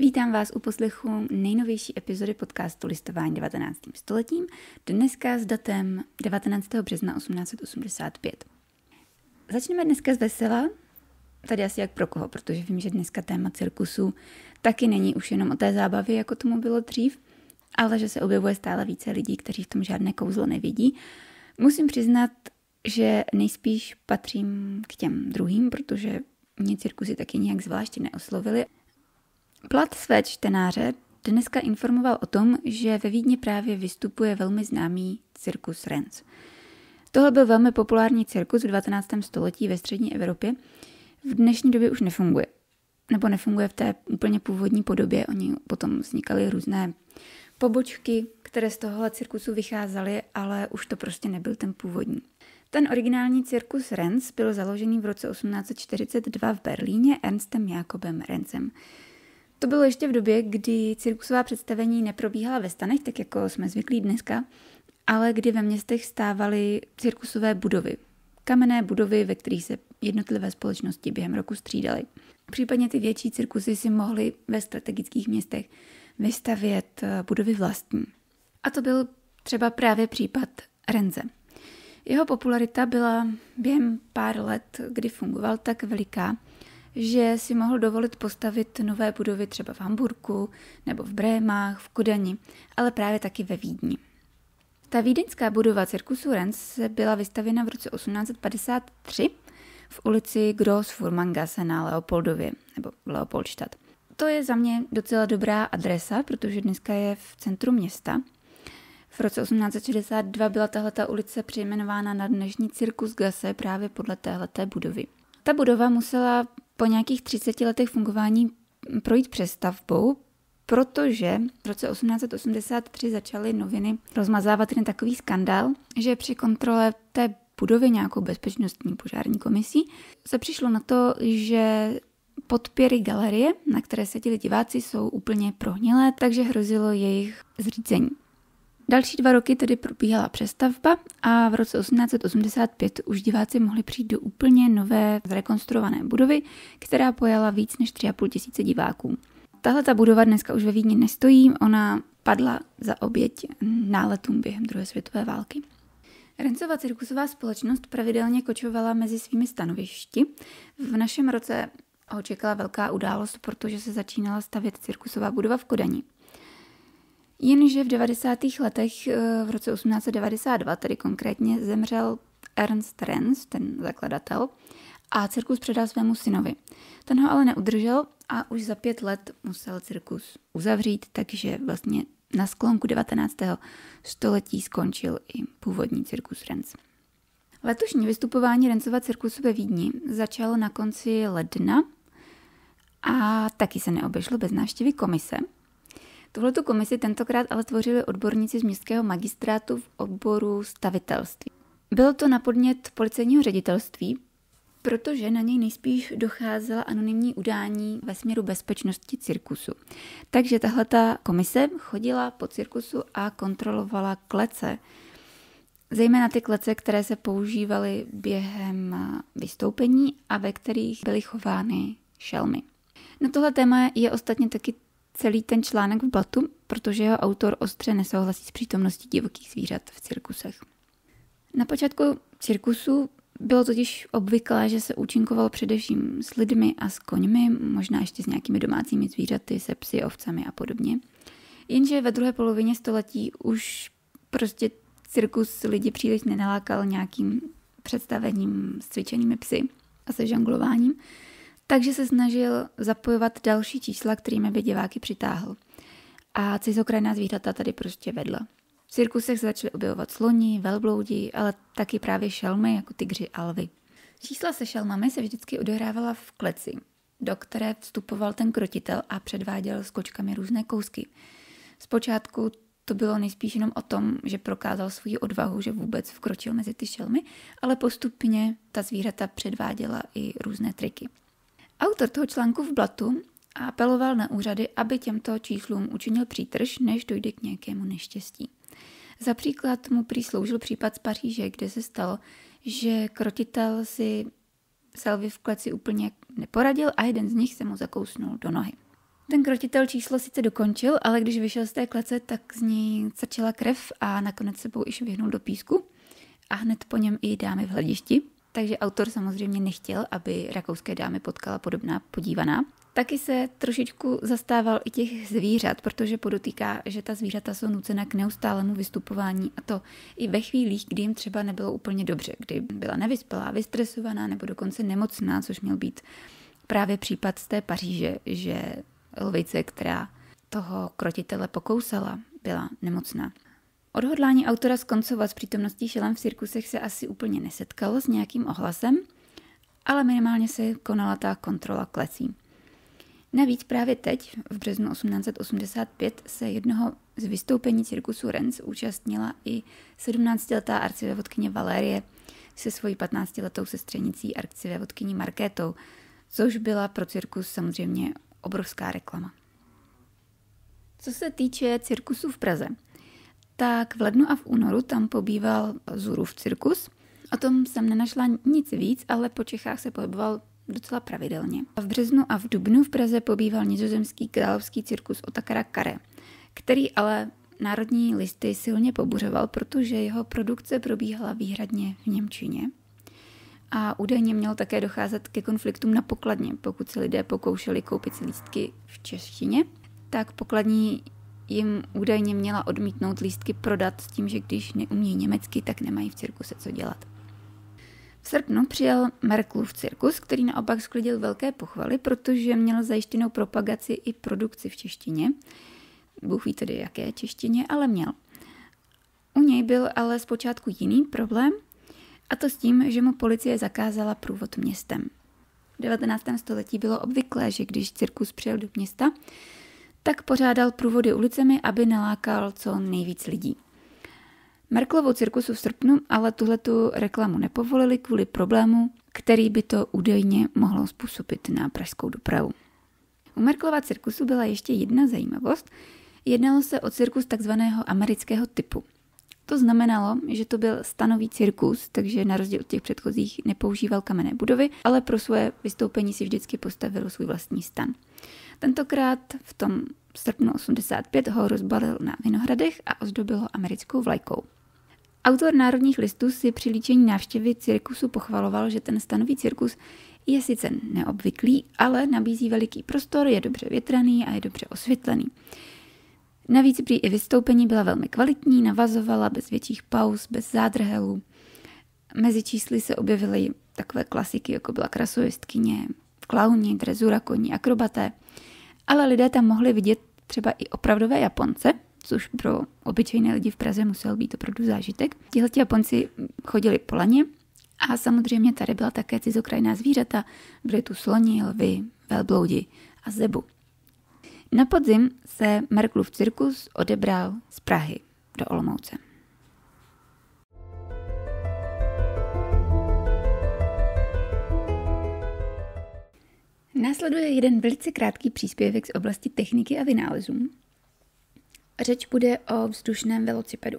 Vítám vás u poslechu nejnovější epizody podcastu Listování 19. stoletím, dneska s datem 19. března 1885. Začneme dneska z vesela, tady asi jak pro koho, protože vím, že dneska téma cirkusu taky není už jenom o té zábavě, jako tomu bylo dřív, ale že se objevuje stále více lidí, kteří v tom žádné kouzlo nevidí. Musím přiznat, že nejspíš patřím k těm druhým, protože mě cirkusy taky nějak zvláště neoslovily. Plat své čtenáře dneska informoval o tom, že ve Vídni právě vystupuje velmi známý cirkus Renz. Tohle byl velmi populární cirkus v 19. století ve střední Evropě. V dnešní době už nefunguje. Nebo nefunguje v té úplně původní podobě. Oni potom vznikaly různé pobočky, které z tohohle cirkusu vycházely, ale už to prostě nebyl ten původní. Ten originální cirkus Renz byl založený v roce 1842 v Berlíně Ernstem Jakobem Renzem. To bylo ještě v době, kdy cirkusová představení neprobíhala ve stanech, tak jako jsme zvyklí dneska, ale kdy ve městech stávaly cirkusové budovy. Kamenné budovy, ve kterých se jednotlivé společnosti během roku střídaly. Případně ty větší cirkusy si mohly ve strategických městech vystavět budovy vlastní. A to byl třeba právě případ Renze. Jeho popularita byla během pár let, kdy fungoval, tak veliká, že si mohl dovolit postavit nové budovy třeba v Hamburku nebo v Brémách, v Kodani, ale právě taky ve Vídni. Ta vídeňská budova cirkusu Renz byla vystavěna v roce 1853 v ulici Grossfurmangasse na Leopoldově, nebo Leopoldstadt. To je za mě docela dobrá adresa, protože dneska je v centru města. V roce 1862 byla tahleta ulice přejmenována na dnešní Cirkusgasse právě podle téhleté budovy. Ta budova musela po nějakých 30 letech fungování projít přestavbou, protože v roce 1883 začaly noviny rozmazávat jeden takový skandál, že při kontrole té budovy nějakou bezpečnostní požární komisí se přišlo na to, že podpěry galerie, na které seděli diváci, jsou úplně prohnilé, takže hrozilo jejich zřícení. Další 2 roky tedy probíhala přestavba a v roce 1885 už diváci mohli přijít do úplně nové zrekonstruované budovy, která pojala víc než 3,5 tisíce diváků. Tahle ta budova dneska už ve Vídni nestojí, ona padla za oběť náletům během druhé světové války. Renzova cirkusová společnost pravidelně kočovala mezi svými stanovišti. V našem roce ho čekala velká událost, protože se začínala stavět cirkusová budova v Kodani. Jenže v 90. letech, v roce 1892, tedy konkrétně, zemřel Ernst Renz, ten zakladatel, a cirkus předal svému synovi. Ten ho ale neudržel a už za 5 let musel cirkus uzavřít, takže vlastně na sklonku 19. století skončil i původní cirkus Renz. Letošní vystupování Renzova cirkusu ve Vídni začalo na konci ledna a taky se neobešlo bez návštěvy komise. Tuhletu komisi tentokrát ale tvořili odborníci z městského magistrátu v oboru stavitelství. Bylo to na podnět policejního ředitelství, protože na něj nejspíš docházela anonymní udání ve směru bezpečnosti cirkusu. Takže tahleta komise chodila po cirkusu a kontrolovala klece. Zejména ty klece, které se používaly během vystoupení a ve kterých byly chovány šelmy. Na tohle téma je ostatně taky celý ten článek v Blatu, protože jeho autor ostře nesouhlasí s přítomností divokých zvířat v cirkusech. Na počátku cirkusu bylo totiž obvyklé, že se účinkovalo především s lidmi a s koňmi, možná ještě s nějakými domácími zvířaty, se psy, ovcami a podobně. Jenže ve druhé polovině století už prostě cirkus lidi příliš nenalákal nějakým představením s cvičenými psy a se žonglováním, takže se snažil zapojovat další čísla, kterými by diváky přitáhl. A cizokrajná zvířata tady prostě vedla. V cirkusech se začaly objevovat sloni, velbloudi, ale taky právě šelmy jako tygři a lvy. Čísla se šelmami se vždycky odehrávala v kleci, do které vstupoval ten krotitel a předváděl s kočkami různé kousky. Zpočátku to bylo nejspíš jenom o tom, že prokázal svou odvahu, že vůbec vkročil mezi ty šelmy, ale postupně ta zvířata předváděla i různé triky. Autor toho článku v Blatu apeloval na úřady, aby těmto číslům učinil přítrž, než dojde k nějakému neštěstí. Za příklad mu prý sloužil případ z Paříže, kde se stalo, že krotitel si se lvy v kleci úplně neporadil a jeden z nich se mu zakousnul do nohy. Ten krotitel číslo sice dokončil, ale když vyšel z té klece, tak z ní crčela krev a nakonec se i švihnul do písku a hned po něm i dámy v hledišti. Takže autor samozřejmě nechtěl, aby rakouské dámy potkala podobná podívaná. Taky se trošičku zastával i těch zvířat, protože podotýká, že ta zvířata jsou nucena k neustálému vystupování a to i ve chvílích, kdy jim třeba nebylo úplně dobře, kdy byla nevyspalá, vystresovaná nebo dokonce nemocná, což měl být právě případ z té Paříže, že lvice, která toho krotitele pokousala, byla nemocná. Odhodlání autora skoncovat s přítomností šelem v cirkusech se asi úplně nesetkalo s nějakým ohlasem, ale minimálně se konala ta kontrola klecí. Navíc právě teď, v březnu 1885, se jednoho z vystoupení cirkusu Rennes účastnila i 17letá arcivévodkyně Valérie se svojí 15letou sestřenicí arcivévodkyní Markétou, což byla pro cirkus samozřejmě obrovská reklama. Co se týče cirkusu v Praze, tak v lednu a v únoru tam pobýval Zurův cirkus. O tom jsem nenašla nic víc, ale po Čechách se pohyboval docela pravidelně. V březnu a v dubnu v Praze pobýval nizozemský královský cirkus Otakara Carré, který ale národní listy silně pobuřoval, protože jeho produkce probíhala výhradně v němčině. A údajně mělo také docházet ke konfliktům na pokladně. Pokud se lidé pokoušeli koupit si lístky v češtině, tak pokladní jim údajně měla odmítnout lístky prodat s tím, že když neumí německy, tak nemají v cirkuse co dělat. V srpnu přijel Merklův cirkus, který naopak sklidil velké pochvaly, protože měl zajištěnou propagaci i produkci v češtině. Bůh ví tedy jaké češtině, ale měl. U něj byl ale zpočátku jiný problém, a to s tím, že mu policie zakázala průvod městem. V 19. století bylo obvyklé, že když cirkus přijel do města, tak pořádal průvody ulicemi, aby nalákal co nejvíc lidí. Merklovu cirkusu v srpnu ale tuhletu reklamu nepovolili kvůli problému, který by to údajně mohlo způsobit na pražskou dopravu. U Merklova cirkusu byla ještě jedna zajímavost. Jednalo se o cirkus takzvaného amerického typu. To znamenalo, že to byl stanový cirkus, takže na rozdíl od těch předchozích nepoužíval kamenné budovy, ale pro svoje vystoupení si vždycky postavil svůj vlastní stan. Tentokrát v tom srpnu 85 ho rozbalil na Vinohradech a ozdobil ho americkou vlajkou. Autor Národních listů si při líčení návštěvy cirkusu pochvaloval, že ten stanový cirkus je sice neobvyklý, ale nabízí veliký prostor, je dobře větraný a je dobře osvětlený. Navíc prý i vystoupení byla velmi kvalitní, navazovala bez větších pauz, bez zádrhelů. Mezi čísly se objevily takové klasiky, jako byla krasojistkyně, klauni, drezura koní, akrobaté, ale lidé tam mohli vidět třeba i opravdové Japonce, což pro obyčejné lidi v Praze musel být opravdu zážitek. Tihleti Japonci chodili po laně a samozřejmě tady byla také cizokrajná zvířata, byly tu sloni, lvy, velbloudi a zebu. Na podzim se Merklův cirkus odebral z Prahy do Olomouce. Následuje jeden velice krátký příspěvek z oblasti techniky a vynálezů. Řeč bude o vzdušném velocipedu.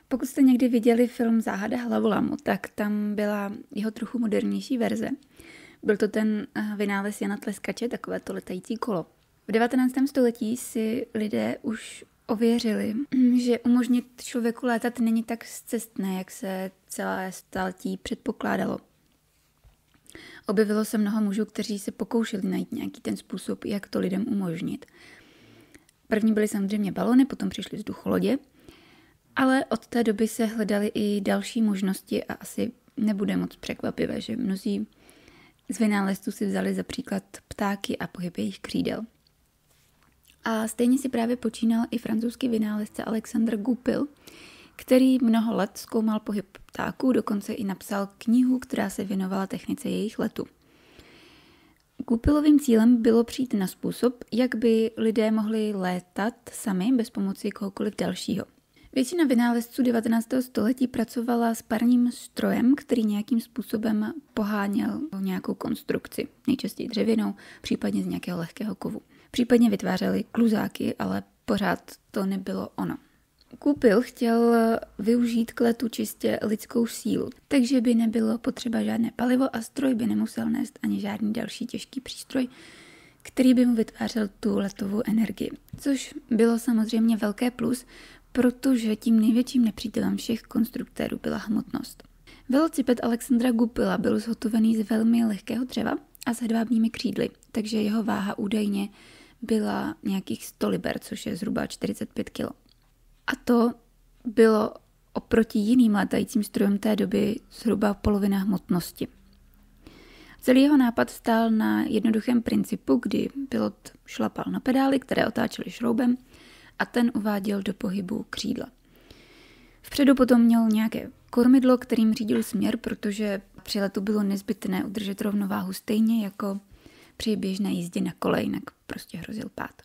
Pokud jste někdy viděli film Záhada hlavolamu, tak tam byla jeho trochu modernější verze. Byl to ten vynález Jana Tleskače, takové to letající kolo. V 19. století si lidé už ověřili, že umožnit člověku létat není tak scestné, jak se celé století předpokládalo. Objevilo se mnoho mužů, kteří se pokoušeli najít nějaký ten způsob, jak to lidem umožnit. První byly samozřejmě balony, potom přišly vzducholodě, ale od té doby se hledaly i další možnosti a asi nebude moc překvapivé, že mnozí z vynálezců si vzali za příklad ptáky a pohyb jejich křídel. A stejně si právě počínal i francouzský vynálezce Alexandre Goupil, který mnoho let zkoumal pohyb ptáků, dokonce i napsal knihu, která se věnovala technice jejich letu. Goupilovým cílem bylo přijít na způsob, jak by lidé mohli létat sami bez pomoci kohokoliv dalšího. Většina vynálezců 19. století pracovala s parním strojem, který nějakým způsobem poháněl nějakou konstrukci, nejčastěji dřevěnou, případně z nějakého lehkého kovu. Případně vytvářeli kluzáky, ale pořád to nebylo ono. Goupil chtěl využít k letu čistě lidskou sílu, takže by nebylo potřeba žádné palivo a stroj by nemusel nést ani žádný další těžký přístroj, který by mu vytvářel tu letovou energii. Což bylo samozřejmě velké plus, protože tím největším nepřítelem všech konstruktérů byla hmotnost. Velociped Alexandra Goupila byl zhotovený z velmi lehkého dřeva a s hedvábnými křídly, takže jeho váha údajně byla nějakých 100 liber, což je zhruba 45 kg. A to bylo oproti jiným létajícím strojům té doby zhruba polovina hmotnosti. Celý jeho nápad stál na jednoduchém principu, kdy pilot šlapal na pedály, které otáčely šroubem a ten uváděl do pohybu křídla. Vpředu potom měl nějaké kormidlo, kterým řídil směr, protože při letu bylo nezbytné udržet rovnováhu stejně jako při běžné jízdě na kole, jinak prostě hrozil pád.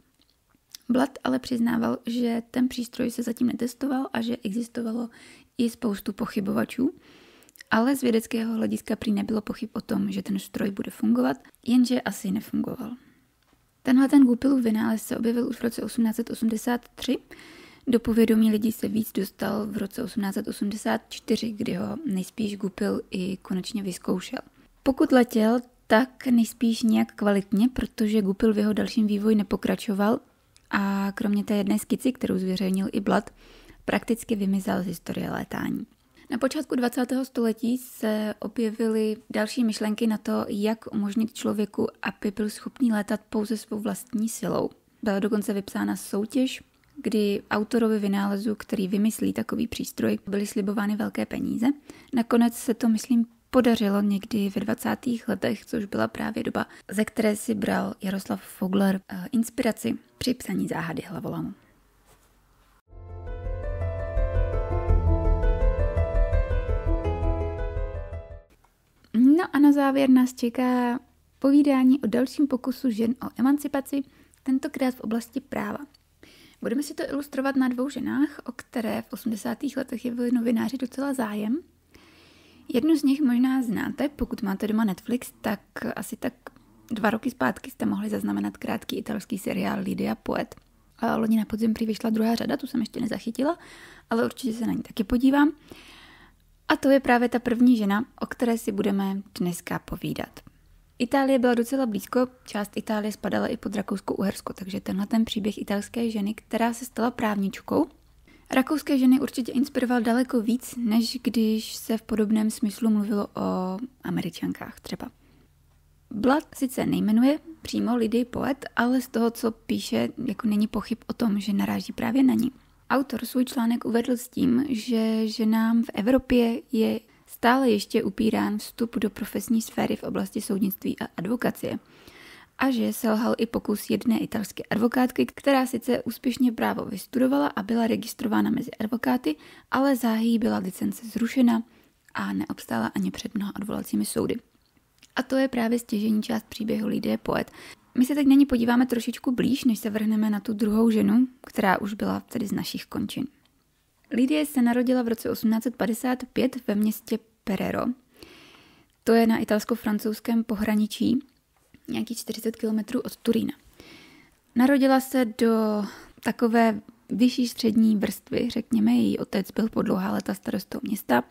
Blatt ale přiznával, že ten přístroj se zatím netestoval a že existovalo i spoustu pochybovačů, ale z vědeckého hlediska prý nebylo pochyb o tom, že ten stroj bude fungovat, jenže asi nefungoval. Tenhle Goupilův vynález se objevil už v roce 1883, do povědomí lidí se víc dostal v roce 1884, kdy ho nejspíš Goupil i konečně vyzkoušel. Pokud letěl, tak nejspíš nějak kvalitně, protože Goupil v jeho dalším vývoji nepokračoval a kromě té jedné skici, kterou zveřejnil i Blatt, prakticky vymizel z historie létání. Na počátku 20. století se objevily další myšlenky na to, jak umožnit člověku, aby byl schopný létat pouze svou vlastní silou. Byla dokonce vypsána soutěž, kdy autorovi vynálezu, který vymyslí takový přístroj, byly slibovány velké peníze. Nakonec se to, myslím, podařilo někdy ve 20. letech, což byla právě doba, ze které si bral Jaroslav Vogler inspiraci při psaní Záhady hlavolamu. No a na závěr nás čeká povídání o dalším pokusu žen o emancipaci, tentokrát v oblasti práva. Budeme si to ilustrovat na 2 ženách, o které v 80. letech jevili novináři docela zájem. Jednu z nich možná znáte, pokud máte doma Netflix, tak asi tak 2 roky zpátky jste mohli zaznamenat krátký italský seriál Lidia Poet. A loni na podzim prý vyšla 2. řada, tu jsem ještě nezachytila, ale určitě se na ní taky podívám. A to je právě ta první žena, o které si budeme dneska povídat. Itálie byla docela blízko, část Itálie spadala i pod Rakousko-Uhersko, takže tenhle ten příběh italské ženy, která se stala právničkou. Rakouské ženy určitě inspiroval daleko víc, než když se v podobném smyslu mluvilo o Američankách třeba. Blatt sice nejmenuje přímo Lidii Poet, ale z toho, co píše, jako není pochyb o tom, že naráží právě na ní. Autor svůj článek uvedl s tím, že ženám v Evropě je stále ještě upírán vstup do profesní sféry v oblasti soudnictví a advokacie. A že selhal i pokus jedné italské advokátky, která sice úspěšně právo vystudovala a byla registrována mezi advokáty, ale záhy byla licence zrušena a neobstála ani před mnoha odvolacími soudy. A to je právě stěžejní část příběhu Lidie Poet. My se teď na ní podíváme trošičku blíž, než se vrhneme na tu druhou ženu, která už byla tedy z našich končin. Lidie se narodila v roce 1855 ve městě Perero. To je na italsko-francouzském pohraničí, nějakých 40 km od Turína. Narodila se do takové vyšší střední vrstvy, řekněme, její otec byl po dlouhá léta starostou města.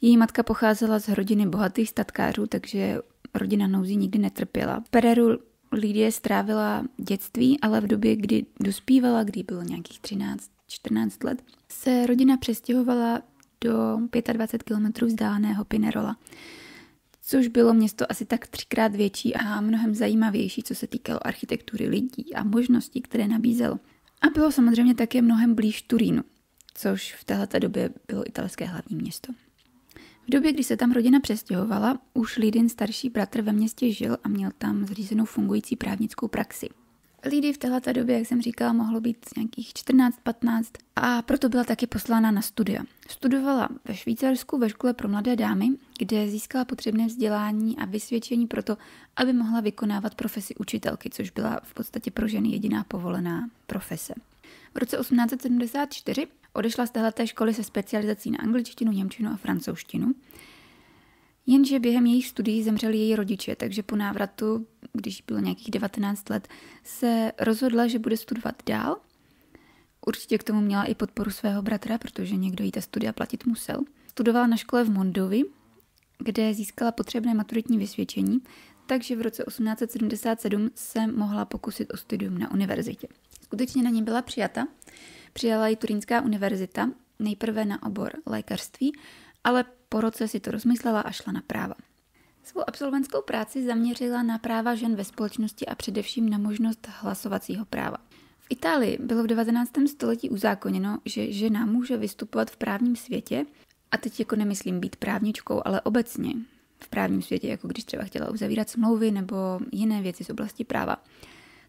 Její matka pocházela z rodiny bohatých statkářů, takže rodina nouzí nikdy netrpěla. V Pereru Lidie strávila dětství, ale v době, kdy dospívala, kdy bylo nějakých 13-14 let, se rodina přestěhovala do 25 km vzdáleného Pinerola, což bylo město asi tak 3krát větší a mnohem zajímavější, co se týkalo architektury lidí a možností, které nabízelo. A bylo samozřejmě také mnohem blíž Turínu, což v této době bylo italské hlavní město. V době, kdy se tam rodina přestěhovala, už Lidin starší bratr ve městě žil a měl tam zřízenou fungující právnickou praxi. Lidii v této době, jak jsem říkala, mohlo být nějakých 14-15 a proto byla taky poslána na studia. Studovala ve Švýcarsku ve škole pro mladé dámy, kde získala potřebné vzdělání a vysvědčení pro to, aby mohla vykonávat profesi učitelky, což byla v podstatě pro ženy jediná povolená profese. V roce 1874 odešla z téhleté školy se specializací na angličtinu, němčinu a francouzštinu. Jenže během jejich studií zemřeli její rodiče, takže po návratu, když bylo nějakých 19 let, se rozhodla, že bude studovat dál. Určitě k tomu měla i podporu svého bratra, protože někdo jí ta studia platit musel. Studovala na škole v Mondovi, kde získala potřebné maturitní vysvědčení, takže v roce 1877 se mohla pokusit o studium na univerzitě. Skutečně na ní byla přijata. Přijala ji Turínská univerzita, nejprve na obor lékařství, ale po roce si to rozmyslela a šla na práva. Svou absolventskou práci zaměřila na práva žen ve společnosti a především na možnost hlasovacího práva. V Itálii bylo v 19. století uzákoněno, že žena může vystupovat v právním světě, a teď jako nemyslím být právničkou, ale obecně v právním světě, jako když třeba chtěla uzavírat smlouvy nebo jiné věci z oblasti práva,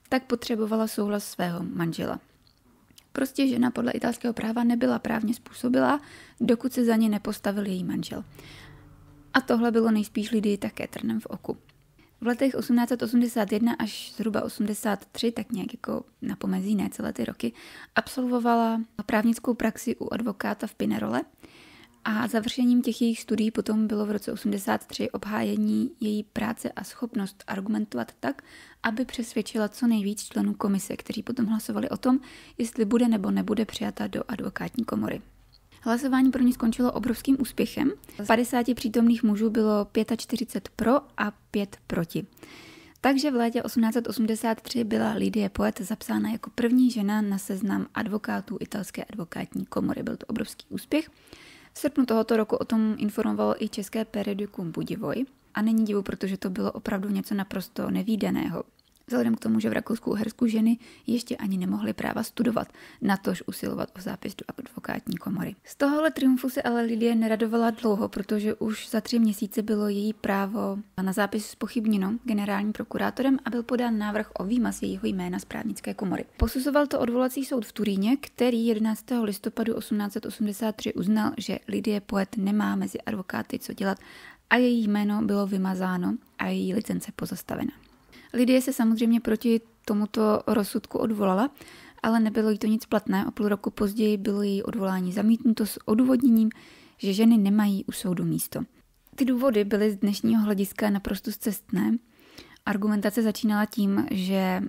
tak potřebovala souhlas svého manžela. Prostě žena podle italského práva nebyla právně způsobilá, dokud se za ně nepostavil její manžel. A tohle bylo nejspíš Lidii také trnem v oku. V letech 1881 až zhruba 83, tak nějak jako na pomezí, ne celé ty roky, absolvovala právnickou praxi u advokáta v Pinerole a završením těch jejich studií potom bylo v roce 83 obhájení její práce a schopnost argumentovat tak, aby přesvědčila co nejvíc členů komise, kteří potom hlasovali o tom, jestli bude nebo nebude přijata do advokátní komory. Hlasování pro ní skončilo obrovským úspěchem. Z 50 přítomných mužů bylo 45 pro a 5 proti. Takže v létě 1883 byla Lidie Poet zapsána jako první žena na seznam advokátů italské advokátní komory. Byl to obrovský úspěch. V srpnu tohoto roku o tom informovalo i české periodikum Budivoj. A není divu, protože to bylo opravdu něco naprosto nevídaného. Vzhledem k tomu, že v Rakousku-Uhersku ženy ještě ani nemohly práva studovat, natož usilovat o zápis do advokátní komory. Z tohohle triumfu se ale Lidie neradovala dlouho, protože už za 3 měsíce bylo její právo na zápis zpochybněno generálním prokurátorem a byl podán návrh o výmaz jejího jména z právnické komory. Posuzoval to odvolací soud v Turíně, který 11. listopadu 1883 uznal, že Lidie Poet nemá mezi advokáty co dělat a její jméno bylo vymazáno a její licence pozastavena. Lidie se samozřejmě proti tomuto rozsudku odvolala, ale nebylo jí to nic platné. O půl roku později bylo její odvolání zamítnuto s odůvodněním, že ženy nemají u soudu místo. Ty důvody byly z dnešního hlediska naprosto scestné. Argumentace začínala tím, že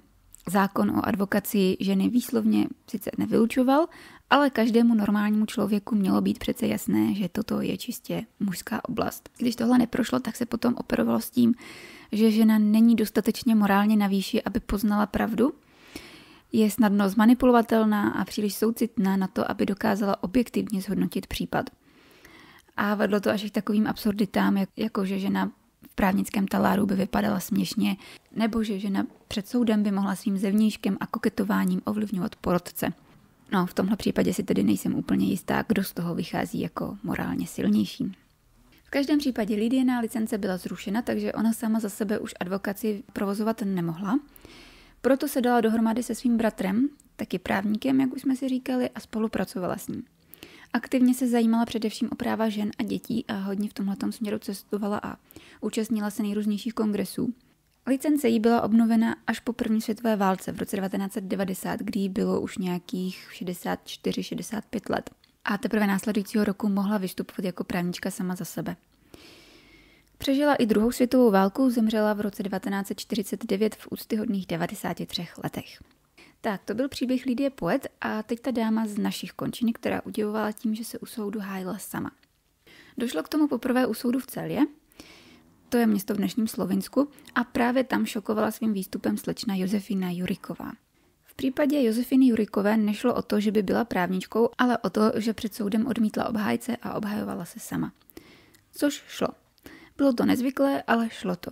zákon o advokaci ženy výslovně sice nevylučoval, ale každému normálnímu člověku mělo být přece jasné, že toto je čistě mužská oblast. Když tohle neprošlo, tak se potom operovalo s tím, že žena není dostatečně morálně na výši, aby poznala pravdu, je snadno zmanipulovatelná a příliš soucitná na to, aby dokázala objektivně zhodnotit případ. A vedlo to až k takovým absurditám, jako že žena v právnickém taláru by vypadala směšně, nebo že žena před soudem by mohla svým zevnějškem a koketováním ovlivňovat porotce. No, v tomhle případě si tedy nejsem úplně jistá, kdo z toho vychází jako morálně silnější. V každém případě Lidiina licence byla zrušena, takže ona sama za sebe už advokaci provozovat nemohla. Proto se dala dohromady se svým bratrem, taky právníkem, jak už jsme si říkali, a spolupracovala s ním. Aktivně se zajímala především o práva žen a dětí a hodně v tomhletom směru cestovala a účastnila se nejrůznějších kongresů. Licence jí byla obnovena až po první světové válce v roce 1990, kdy jí bylo už nějakých 64-65 let. A teprve následujícího roku mohla vystupovat jako právnička sama za sebe. Přežila i druhou světovou válku, zemřela v roce 1949 v úctyhodných 93 letech. Tak, to byl příběh Lidie Poet a teď ta dáma z našich končin, která udivovala tím, že se u soudu hájila sama. Došlo k tomu poprvé u soudu v Celje, to je město v dnešním Slovinsku, a právě tam šokovala svým výstupem slečna Josefina Juriková. V případě Josefiny Jurikové nešlo o to, že by byla právničkou, ale o to, že před soudem odmítla obhájce a obhajovala se sama. Což šlo. Bylo to nezvyklé, ale šlo to.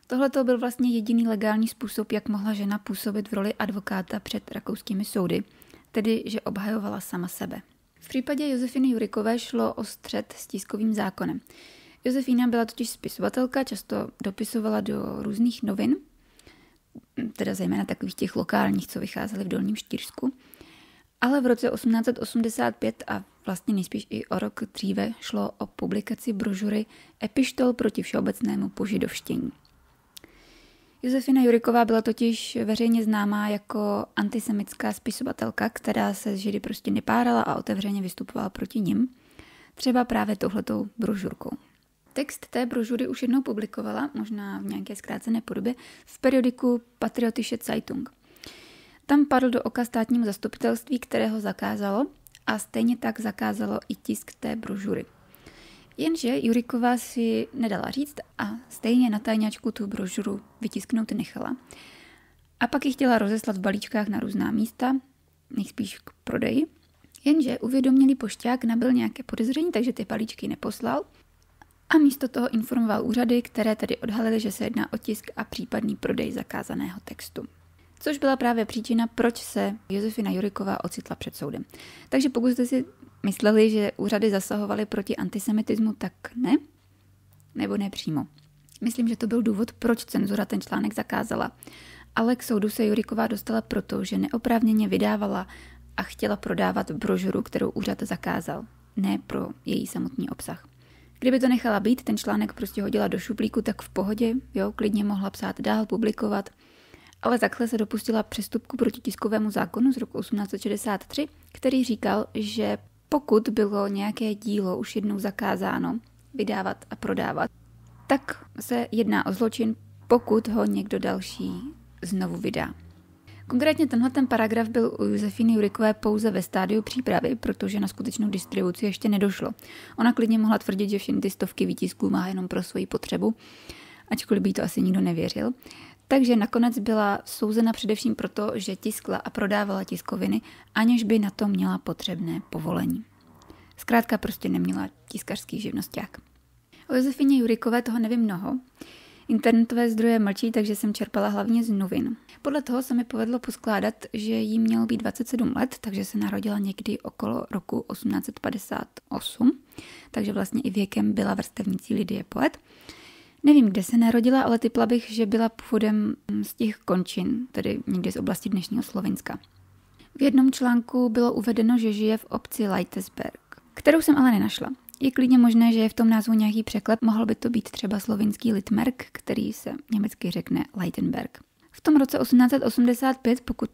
Tohle to byl vlastně jediný legální způsob, jak mohla žena působit v roli advokáta před rakouskými soudy, tedy že obhajovala sama sebe. V případě Josefiny Jurikové šlo o střet s tiskovým zákonem. Josefína byla totiž spisovatelka, často dopisovala do různých novin, teda zejména takových těch lokálních, co vycházely v Dolním Štýrsku. Ale v roce 1885 a vlastně nejspíš i o rok dříve šlo o publikaci brožury Epištol proti všeobecnému požidovštění. Josefina Juriková byla totiž veřejně známá jako antisemitská spisovatelka, která se s Židy prostě nepárala a otevřeně vystupovala proti nim, třeba právě touhletou brožurkou. Text té brožury už jednou publikovala, možná v nějaké zkrácené podobě, v periodiku Patriotische Zeitung. Tam padl do oka státnímu zastupitelství, které ho zakázalo, a stejně tak zakázalo i tisk té brožury. Jenže Juriková si nedala říct a stejně na tajňačku tu brožuru vytisknout nechala. A pak ji chtěla rozeslat v balíčkách na různá místa, nejspíš k prodeji. Jenže uvědomělý pošťák nabyl nějaké podezření, takže ty balíčky neposlal. A místo toho informoval úřady, které tedy odhalily, že se jedná o tisk a případný prodej zakázaného textu. Což byla právě příčina, proč se Josefina Juriková ocitla před soudem. Takže pokud jste si mysleli, že úřady zasahovaly proti antisemitismu, tak ne, nebo ne přímo. Myslím, že to byl důvod, proč cenzura ten článek zakázala. Ale k soudu se Juriková dostala proto, že neoprávněně vydávala a chtěla prodávat brožuru, kterou úřad zakázal, ne pro její samotný obsah. Kdyby to nechala být, ten článek prostě hodila do šuplíku, tak v pohodě, jo, klidně mohla psát dál, publikovat. Ale takhle se dopustila přestupku proti tiskovému zákonu z roku 1863, který říkal, že pokud bylo nějaké dílo už jednou zakázáno vydávat a prodávat, tak se jedná o zločin, pokud ho někdo další znovu vydá. Konkrétně tenhle paragraf byl u Josefiny Jurikové pouze ve stádiu přípravy, protože na skutečnou distribuci ještě nedošlo. Ona klidně mohla tvrdit, že všechny ty stovky výtisků má jenom pro svoji potřebu, ačkoliv by to asi nikdo nevěřil. Takže nakonec byla souzena především proto, že tiskla a prodávala tiskoviny, aniž by na to měla potřebné povolení. Zkrátka prostě neměla tiskařský živnosťák. O Josefině Jurikové toho nevím mnoho. Internetové zdroje mlčí, takže jsem čerpala hlavně z novin. Podle toho se mi povedlo poskládat, že jí mělo být 27 let, takže se narodila někdy okolo roku 1858, takže vlastně i věkem byla vrstevnicí Lidie Poet. Nevím, kde se narodila, ale tipla bych, že byla původem z těch končin, tedy někde z oblasti dnešního Slovinska. V jednom článku bylo uvedeno, že žije v obci Leitesberg, kterou jsem ale nenašla. Je klidně možné, že je v tom názvu nějaký překlad, mohl by to být třeba slovinský Littmerk, který se německy řekne Leitenberg. V tom roce 1885, pokud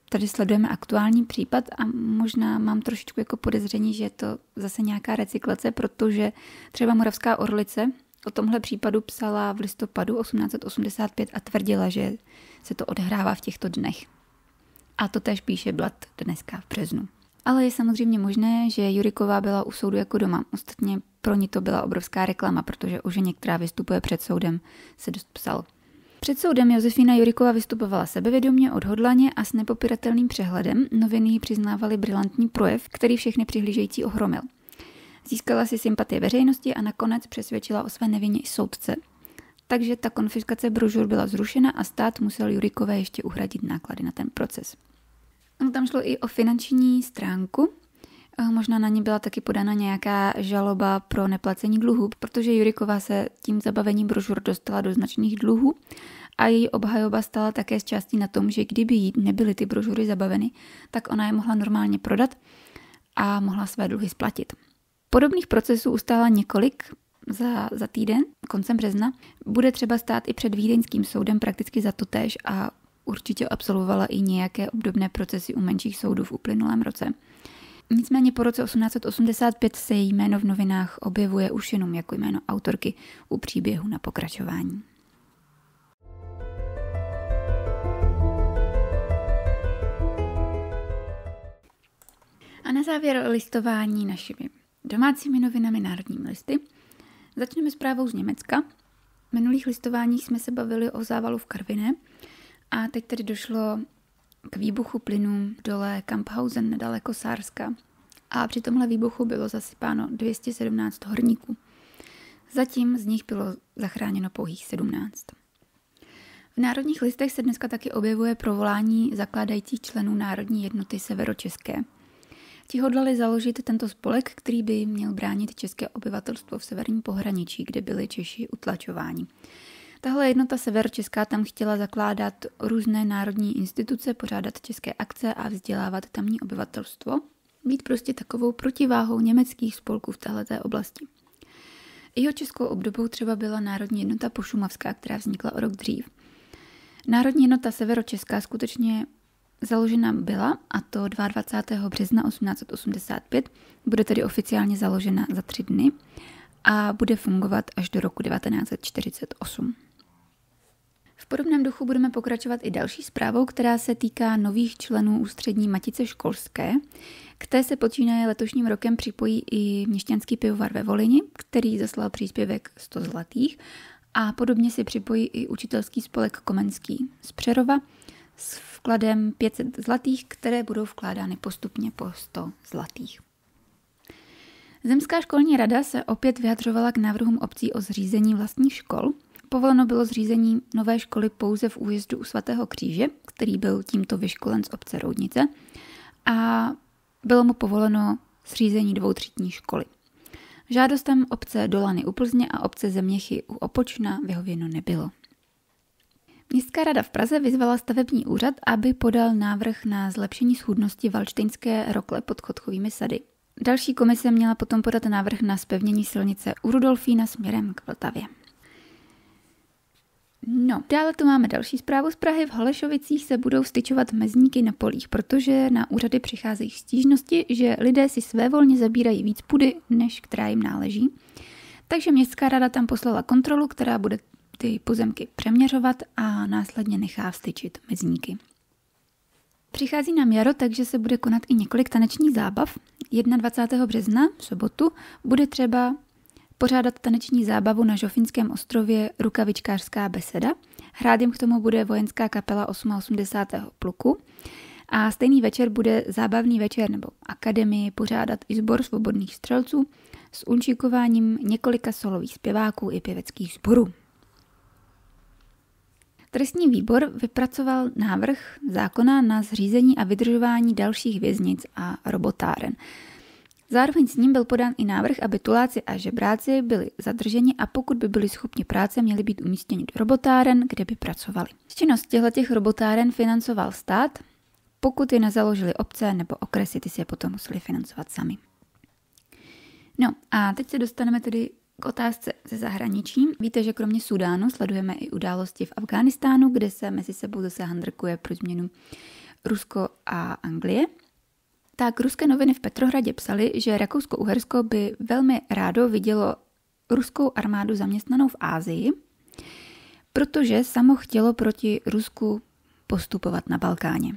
tady sledujeme aktuální případ a možná mám trošičku jako podezření, že je to zase nějaká recyklace, protože třeba Moravská Orlice o tomhle případu psala v listopadu 1885 a tvrdila, že se to odehrává v těchto dnech. A to též píše Blad dneska v březnu. Ale je samozřejmě možné, že Juriková byla u soudu jako doma. Ostatně pro ní to byla obrovská reklama, protože o ženě, která vystupuje před soudem, se dost psal. Před soudem Josefina Juriková vystupovala sebevědomě, odhodlaně a s nepopiratelným přehledem. Noviny jí přiznávaly brilantní projev, který všechny přihlížející ohromil. Získala si sympatie veřejnosti a nakonec přesvědčila o své nevině i soudce. Takže ta konfiskace brožur byla zrušena a stát musel Jurikové ještě uhradit náklady na ten proces. Ono tam šlo i o finanční stránku. Možná na ní byla taky podána nějaká žaloba pro neplacení dluhů, protože Juriková se tím zabavením brožur dostala do značných dluhů a její obhajoba stala také z částí na tom, že kdyby jí nebyly ty brožury zabaveny, tak ona je mohla normálně prodat a mohla své dluhy splatit. Podobných procesů ustála několik za týden, koncem března. Bude třeba stát i před vídeňským soudem prakticky za totéž a určitě absolvovala i nějaké obdobné procesy u menších soudů v uplynulém roce. Nicméně po roce 1885 se její jméno v novinách objevuje už jenom jako jméno autorky u příběhu na pokračování. A na závěr listování našimi domácími novinami, národními listy. Začneme zprávou z Německa. V minulých listováních jsme se bavili o závalu v Karviné a teď tedy došlo k výbuchu plynů v dole Kamphausen nedaleko Sárska. A při tomhle výbuchu bylo zasypáno 217 horníků. Zatím z nich bylo zachráněno pouhých 17. V národních listech se dneska taky objevuje provolání zakládajících členů Národní jednoty severočeské. Ti hodlali založit tento spolek, který by měl bránit české obyvatelstvo v severním pohraničí, kde byli Češi utlačováni. Tahle jednota severočeská tam chtěla zakládat různé národní instituce, pořádat české akce a vzdělávat tamní obyvatelstvo. Být prostě takovou protiváhou německých spolků v téhleté oblasti. Jeho českou obdobou třeba byla Národní jednota pošumavská, která vznikla o rok dřív. Národní jednota severočeská skutečně založena byla, a to 22. března 1885, bude tedy oficiálně založena za 3 dny a bude fungovat až do roku 1948. V podobném duchu budeme pokračovat i další zprávou, která se týká nových členů Ústřední matice školské. K té se počínaje letošním rokem připojí i měšťanský pivovar ve Volyni, který zaslal příspěvek 100 zlatých, a podobně si připojí i učitelský spolek Komenský z Přerova s vkladem 500 zlatých, které budou vkládány postupně po 100 zlatých. Zemská školní rada se opět vyjadřovala k návrhům obcí o zřízení vlastních škol. Povoleno bylo zřízení nové školy pouze v újezdu u Svatého Kříže, který byl tímto vyškolen z obce Roudnice, a bylo mu povoleno zřízení 2třídní školy. Žádostem obce Dolany u Plzně a obce Zeměchy u Opočna vyhověno nebylo. Městská rada v Praze vyzvala stavební úřad, aby podal návrh na zlepšení schůdnosti Valštejnské rokle pod Chodchovými sady. Další komise měla potom podat návrh na zpevnění silnice u Rudolfína směrem k Vltavě. No, dále tu máme další zprávu z Prahy. V Holešovicích se budou styčovat mezníky na polích, protože na úřady přicházejí stížnosti, že lidé si svévolně zabírají víc půdy, než která jim náleží. Takže městská rada tam poslala kontrolu, která bude ty pozemky přeměřovat a následně nechá vstyčit mezníky. Přichází nám jaro, takže se bude konat i několik tanečních zábav. 21. března, v sobotu, bude třeba pořádat taneční zábavu na Žofínském ostrově Rukavičkářská beseda. Hrát jim k tomu bude vojenská kapela 88. pluku. A stejný večer bude zábavný večer nebo akademii pořádat i sbor svobodných střelců s unčíkováním několika solových zpěváků i pěveckých sborů. Trestní výbor vypracoval návrh zákona na zřízení a vydržování dalších věznic a robotáren. Zároveň s ním byl podán i návrh, aby tuláci a žebráci byli zadrženi a pokud by byli schopni práce, měli být umístěni do robotáren, kde by pracovali. Činnost těchto robotáren financoval stát, pokud je nezaložili obce nebo okresy, ty si je potom museli financovat sami. No a teď se dostaneme tedy k otázce ze zahraničí. Víte, že kromě Súdánu sledujeme i události v Afghánistánu, kde se mezi sebou zase handrkuje pro změnu Rusko a Anglie. Tak ruské noviny v Petrohradě psaly, že Rakousko-Uhersko by velmi rádo vidělo ruskou armádu zaměstnanou v Asii, protože samo chtělo proti Rusku postupovat na Balkáně.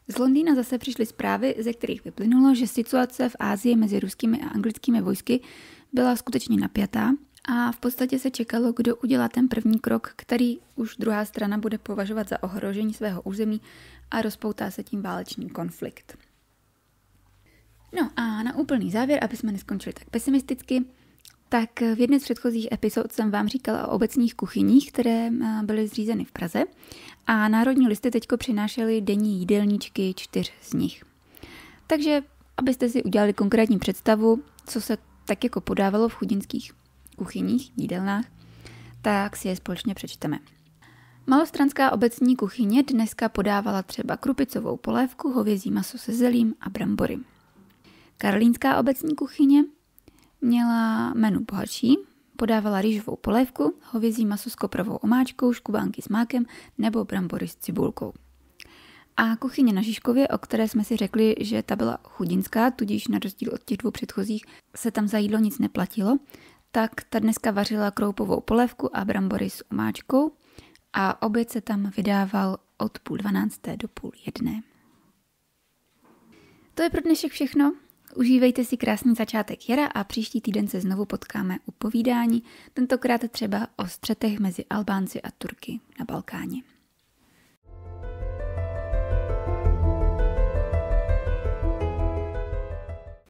Z Londýna zase přišly zprávy, ze kterých vyplynulo, že situace v Asii mezi ruskými a anglickými vojsky byla skutečně napjatá a v podstatě se čekalo, kdo udělá ten první krok, který už druhá strana bude považovat za ohrožení svého území a rozpoutá se tím válečný konflikt. No a na úplný závěr, aby jsme neskončili tak pesimisticky, tak v jedné z předchozích epizod jsem vám říkala o obecních kuchyních, které byly zřízeny v Praze a Národní listy teďko přinášely denní jídelníčky 4 z nich. Takže, abyste si udělali konkrétní představu, co se tak jako podávalo v chudinských kuchyních, jídelnách, tak si je společně přečteme. Malostranská obecní kuchyně dneska podávala třeba krupicovou polévku, hovězí maso se zelím a brambory. Karlínská obecní kuchyně měla menu bohatší, podávala rýžovou polévku, hovězí maso s koprovou omáčkou, škubánky s mákem nebo brambory s cibulkou. A kuchyně na Žižkově, o které jsme si řekli, že ta byla chudinská, tudíž na rozdíl od těch 2 předchozích se tam za jídlo nic neplatilo, tak ta dneska vařila kroupovou polévku a brambory s omáčkou a oběd se tam vydával od 10:30 do 10:30. To je pro dnešek všechno. Užívejte si krásný začátek jara a příští týden se znovu potkáme u povídání, tentokrát třeba o střetech mezi Albánci a Turky na Balkáně.